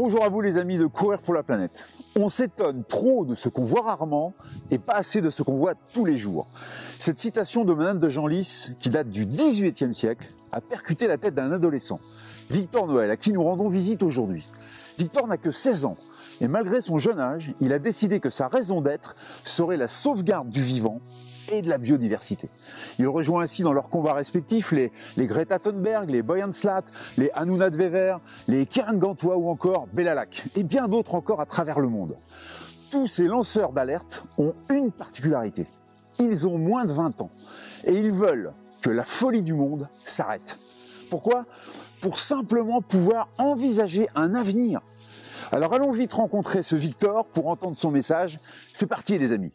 Bonjour à vous les amis de Courir pour la planète. On s'étonne trop de ce qu'on voit rarement et pas assez de ce qu'on voit tous les jours. Cette citation de Madame de Genlis, qui date du XVIIIe siècle, a percuté la tête d'un adolescent, Victor Noël, à qui nous rendons visite aujourd'hui. Victor n'a que 16 ans et malgré son jeune âge, il a décidé que sa raison d'être serait la sauvegarde du vivant et de la biodiversité. Il rejoint ainsi dans leurs combats respectifs les Greta Thunberg, les Boyan Slat, les Hanouna de Wever, les Keren Gantois ou encore Belalak, et bien d'autres encore à travers le monde. Tous ces lanceurs d'alerte ont une particularité. Ils ont moins de 20 ans et ils veulent que la folie du monde s'arrête. Pourquoi ? Pour simplement pouvoir envisager un avenir. Alors allons vite rencontrer ce Victor pour entendre son message. C'est parti les amis.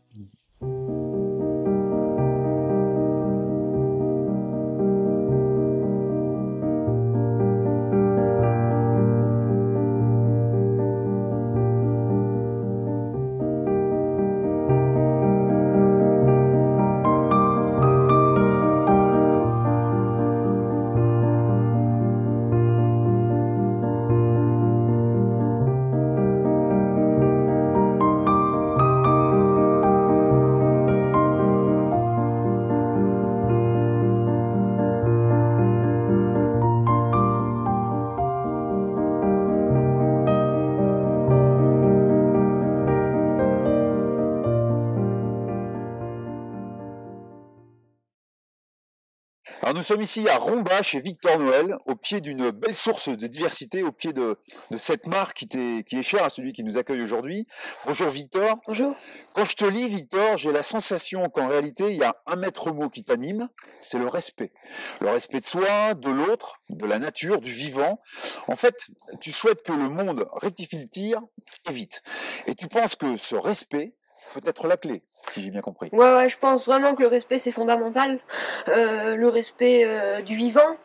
Alors nous sommes ici à Romba, chez Victor Noël, au pied d'une belle source de diversité, au pied de cette mare qui est chère à celui qui nous accueille aujourd'hui. Bonjour Victor. Bonjour. Quand je te lis Victor, j'ai la sensation qu'en réalité il y a un maître mot qui t'anime, c'est le respect. Le respect de soi, de l'autre, de la nature, du vivant. En fait, tu souhaites que le monde rectifie le tir et vite. Et tu penses que ce respect peut être la clé, si j'ai bien compris. Ouais, je pense vraiment que le respect c'est fondamental. Le respect du vivant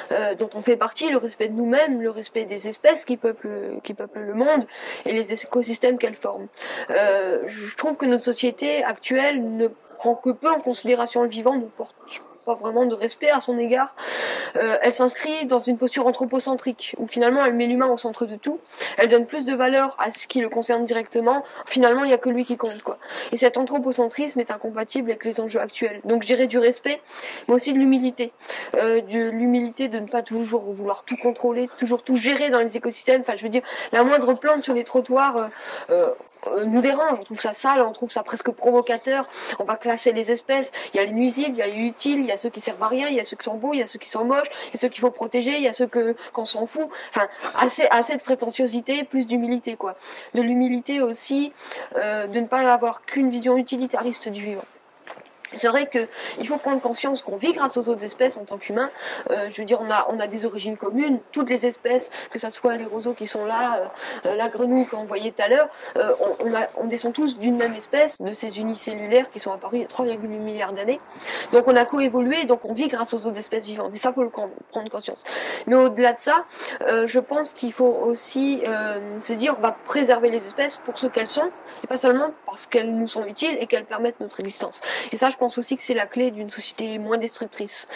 dont on fait partie, le respect de nous-mêmes, le respect des espèces qui peuplent le monde et les écosystèmes qu'elles forment. Je trouve que notre société actuelle ne prend que peu en considération le vivant, ne porte pas vraiment de respect à son égard. Elle s'inscrit dans une posture anthropocentrique, où finalement elle met l'humain au centre de tout. Elle donne plus de valeur à ce qui le concerne directement. Finalement, il n'y a que lui qui compte, quoi. Et cet anthropocentrisme est incompatible avec les enjeux actuels. Donc, je dirais du respect, mais aussi de l'humilité. De l'humilité de ne pas toujours vouloir tout contrôler, toujours tout gérer dans les écosystèmes. Enfin, je veux dire, la moindre plante sur les trottoirs nous dérange, on trouve ça sale, on trouve ça presque provocateur, on va classer les espèces, il y a les nuisibles, il y a les utiles, il y a ceux qui servent à rien, il y a ceux qui sont beaux, il y a ceux qui sont moches, il y a ceux qu'il faut protéger, il y a ceux qu'on s'en fout, enfin assez de prétentiosité, plus d'humilité quoi. De l'humilité aussi, de ne pas avoir qu'une vision utilitariste du vivant. C'est vrai que il faut prendre conscience qu'on vit grâce aux autres espèces en tant qu'humains. Je veux dire, on a des origines communes. Toutes les espèces, que ce soit les roseaux qui sont là, la grenouille qu'on voyait tout à l'heure, on descend tous d'une même espèce, de ces unicellulaires qui sont apparus il y a 3,8 milliards d'années. Donc on a coévolué, donc on vit grâce aux autres espèces vivantes. Et ça, faut le prendre conscience. Mais au-delà de ça, je pense qu'il faut aussi se dire, on va préserver les espèces pour ce qu'elles sont, et pas seulement parce qu'elles nous sont utiles et qu'elles permettent notre existence. Et ça, je pense aussi que c'est la clé d'une société moins destructrice.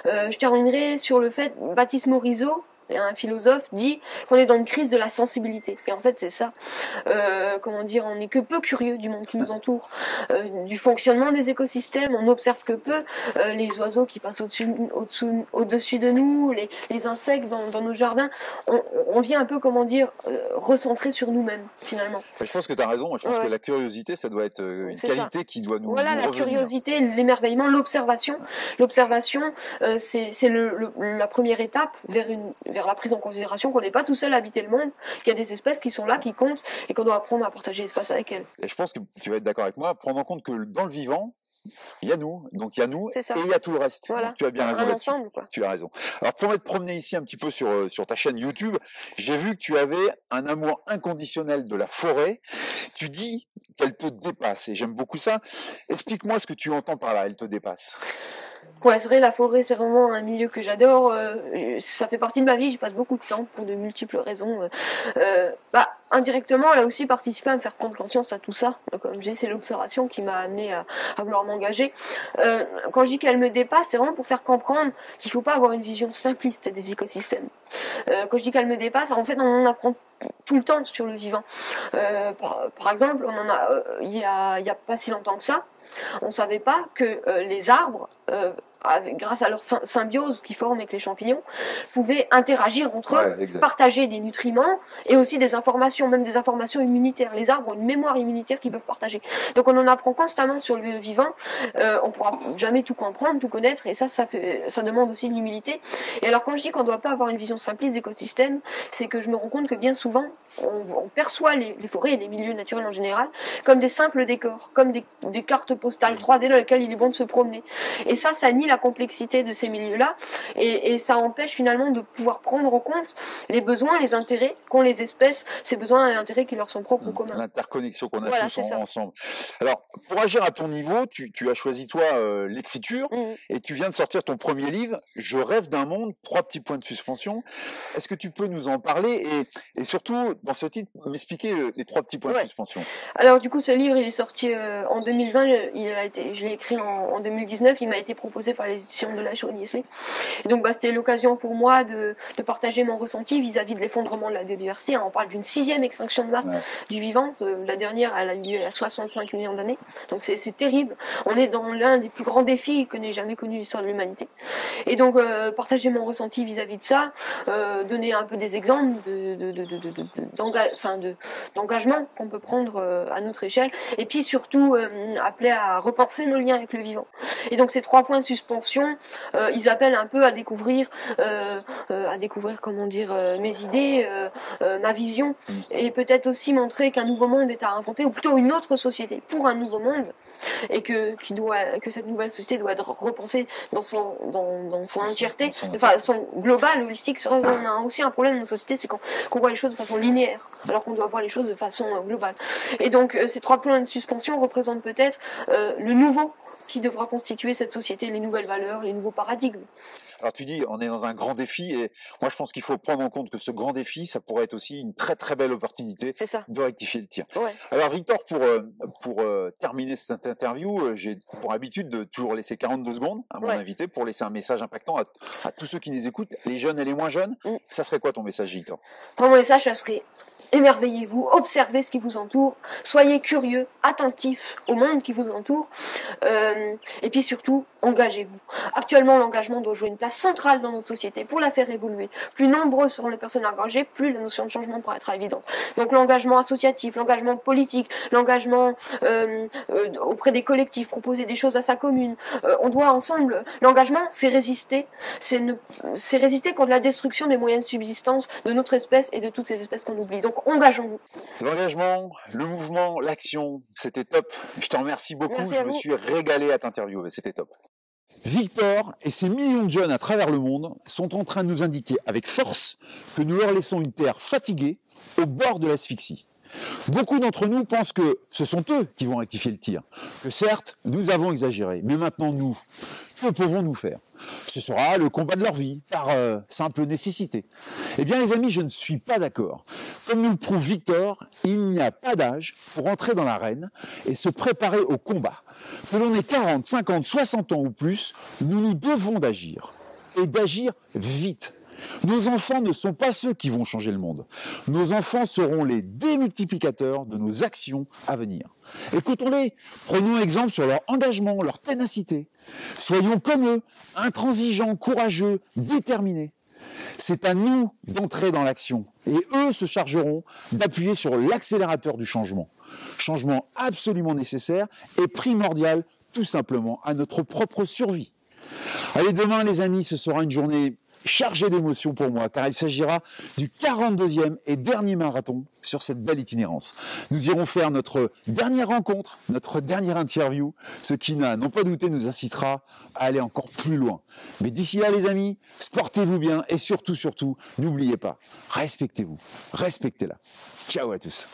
Je terminerai sur le fait, Baptiste Morisot, un philosophe, dit qu'on est dans une crise de la sensibilité. Et en fait, c'est ça. On n'est que peu curieux du monde qui nous entoure, du fonctionnement des écosystèmes. On n'observe que peu les oiseaux qui passent au-dessus de nous, les insectes dans nos jardins. On vient un peu, recentrer sur nous-mêmes, finalement. Je pense que tu as raison. Je pense que la curiosité, ça doit être une qualité qui doit nous Voilà, la revenir. curiosité, l'émerveillement, l'observation. L'observation, c'est la première étape vers la prise en considération qu'on n'est pas tout seul à habiter le monde, qu'il y a des espèces qui sont là, qui comptent, et qu'on doit apprendre à partager l'espace avec elles. Et je pense que tu vas être d'accord avec moi, prendre en compte que dans le vivant, il y a nous, donc il y a nous et il y a tout le reste. Voilà. Donc, tu as bien raison là-dessus. Ensemble, quoi. Tu as raison. Alors pour m'être promené ici un petit peu sur ta chaîne YouTube, j'ai vu que tu avais un amour inconditionnel de la forêt. Tu dis qu'elle te dépasse et j'aime beaucoup ça. Explique-moi ce que tu entends par là, elle te dépasse. Ouais, c'est vrai, la forêt, c'est vraiment un milieu que j'adore. Ça fait partie de ma vie, j'y passe beaucoup de temps pour de multiples raisons. Indirectement, elle a aussi participé à me faire prendre conscience à tout ça. Donc, comme je dis, c'est l'observation qui m'a amené à vouloir m'engager. Quand je dis qu'elle me dépasse, c'est vraiment pour faire comprendre qu'il faut pas avoir une vision simpliste des écosystèmes. Quand je dis qu'elle me dépasse, en fait, on en apprend tout le temps sur le vivant. Par exemple, il y a pas si longtemps que ça, on savait pas que les arbres, grâce à leur symbiose qu'ils forment avec les champignons, pouvaient interagir entre eux, partager des nutriments et aussi des informations, même des informations immunitaires. Les arbres ont une mémoire immunitaire qu'ils peuvent partager. Donc on en apprend constamment sur le vivant. On pourra jamais tout comprendre, tout connaître, et ça demande aussi de l'humilité. Et alors quand je dis qu'on ne doit pas avoir une vision simpliste d'écosystème, c'est que je me rends compte que bien souvent, on perçoit les forêts et les milieux naturels en général comme des simples décors, comme des cartes postales 3D dans lesquelles il est bon de se promener. Et ça nie la complexité de ces milieux-là, et ça empêche finalement de pouvoir prendre en compte les besoins, les intérêts qu'ont les espèces, ces besoins et intérêts qui leur sont propres ou communs. L'interconnexion qu'on a tous ensemble. Alors, pour agir à ton niveau, tu as choisi toi l'écriture, et tu viens de sortir ton premier livre, Je rêve d'un monde, 3 petits points de suspension. Est-ce que tu peux nous en parler et surtout, dans ce titre, m'expliquer les 3 petits points de suspension? Alors du coup, ce livre, il est sorti en 2020, je l'ai écrit en 2019, il m'a été proposé par les éditions de la Chaux-Niestlé. Et donc c'était l'occasion pour moi de partager mon ressenti vis-à-vis de l'effondrement de la biodiversité. On parle d'une 6e extinction de masse du vivant. La dernière, elle a eu lieu il y a 65 millions d'années. Donc c'est terrible. On est dans l'un des plus grands défis que n'ait jamais connu l'histoire de l'humanité. Et donc partager mon ressenti vis-à-vis de ça, donner un peu des exemples d'engagement qu'on peut prendre à notre échelle, et puis surtout appeler à repenser nos liens avec le vivant. Et donc ces 3 points de suspension, ils appellent un peu à découvrir comment dire, mes idées, ma vision, et peut-être aussi montrer qu'un nouveau monde est à inventer, ou plutôt une autre société pour un nouveau monde, et que cette nouvelle société doit être repensée dans son entièreté, de façon globale, holistique. On a aussi un problème dans nos sociétés, c'est qu'on voit les choses de façon linéaire, alors qu'on doit voir les choses de façon globale. Et donc ces 3 points de suspension représentent peut-être le nouveau qui devra constituer cette société, les nouvelles valeurs, les nouveaux paradigmes. Alors tu dis, on est dans un grand défi, et moi je pense qu'il faut prendre en compte que ce grand défi, ça pourrait être aussi une très très belle opportunité de rectifier le tir. Ouais. Alors Victor, pour terminer cette interview, j'ai pour habitude de toujours laisser 42 secondes à mon invité pour laisser un message impactant à tous ceux qui nous écoutent, les jeunes et les moins jeunes. Ça serait quoi ton message, Victor? Mon message, ça serait: émerveillez-vous, observez ce qui vous entoure, soyez curieux, attentifs au monde qui vous entoure, et puis surtout, engagez-vous. Actuellement, l'engagement doit jouer une place centrale dans notre société pour la faire évoluer. Plus nombreuses seront les personnes engagées, plus la notion de changement paraîtra évidente. Donc l'engagement associatif, l'engagement politique, l'engagement auprès des collectifs, proposer des choses à sa commune. On doit ensemble, l'engagement, c'est résister, c'est résister contre la destruction des moyens de subsistance de notre espèce et de toutes ces espèces qu'on oublie. Donc engageons-nous. L'engagement, le mouvement, l'action, c'était top. Je te remercie beaucoup. Merci je me suis régalé à t'interviewer. C'était top. Victor et ses millions de jeunes à travers le monde sont en train de nous indiquer avec force que nous leur laissons une terre fatiguée au bord de l'asphyxie. Beaucoup d'entre nous pensent que ce sont eux qui vont rectifier le tir, que certes, nous avons exagéré, mais maintenant nous, que pouvons-nous faire? Ce sera le combat de leur vie, par simple nécessité. Eh bien les amis, je ne suis pas d'accord. Comme nous le prouve Victor, il n'y a pas d'âge pour entrer dans l'arène et se préparer au combat. Que l'on ait 40, 50, 60 ans ou plus, nous nous devons d'agir. Et d'agir vite. Nos enfants ne sont pas ceux qui vont changer le monde. Nos enfants seront les démultiplicateurs de nos actions à venir. Écoutons-les, prenons exemple sur leur engagement, leur ténacité. Soyons comme eux, intransigeants, courageux, déterminés. C'est à nous d'entrer dans l'action et eux se chargeront d'appuyer sur l'accélérateur du changement. Changement absolument nécessaire et primordial tout simplement à notre propre survie. Allez, demain les amis, ce sera une journée chargée d'émotions pour moi, car il s'agira du 42e et dernier marathon sur cette belle itinérance. Nous irons faire notre dernière rencontre, notre dernière interview, ce qui n'en pas douté nous incitera à aller encore plus loin. Mais d'ici là les amis, portez-vous bien et surtout, n'oubliez pas, respectez-vous, respectez-la. Ciao à tous.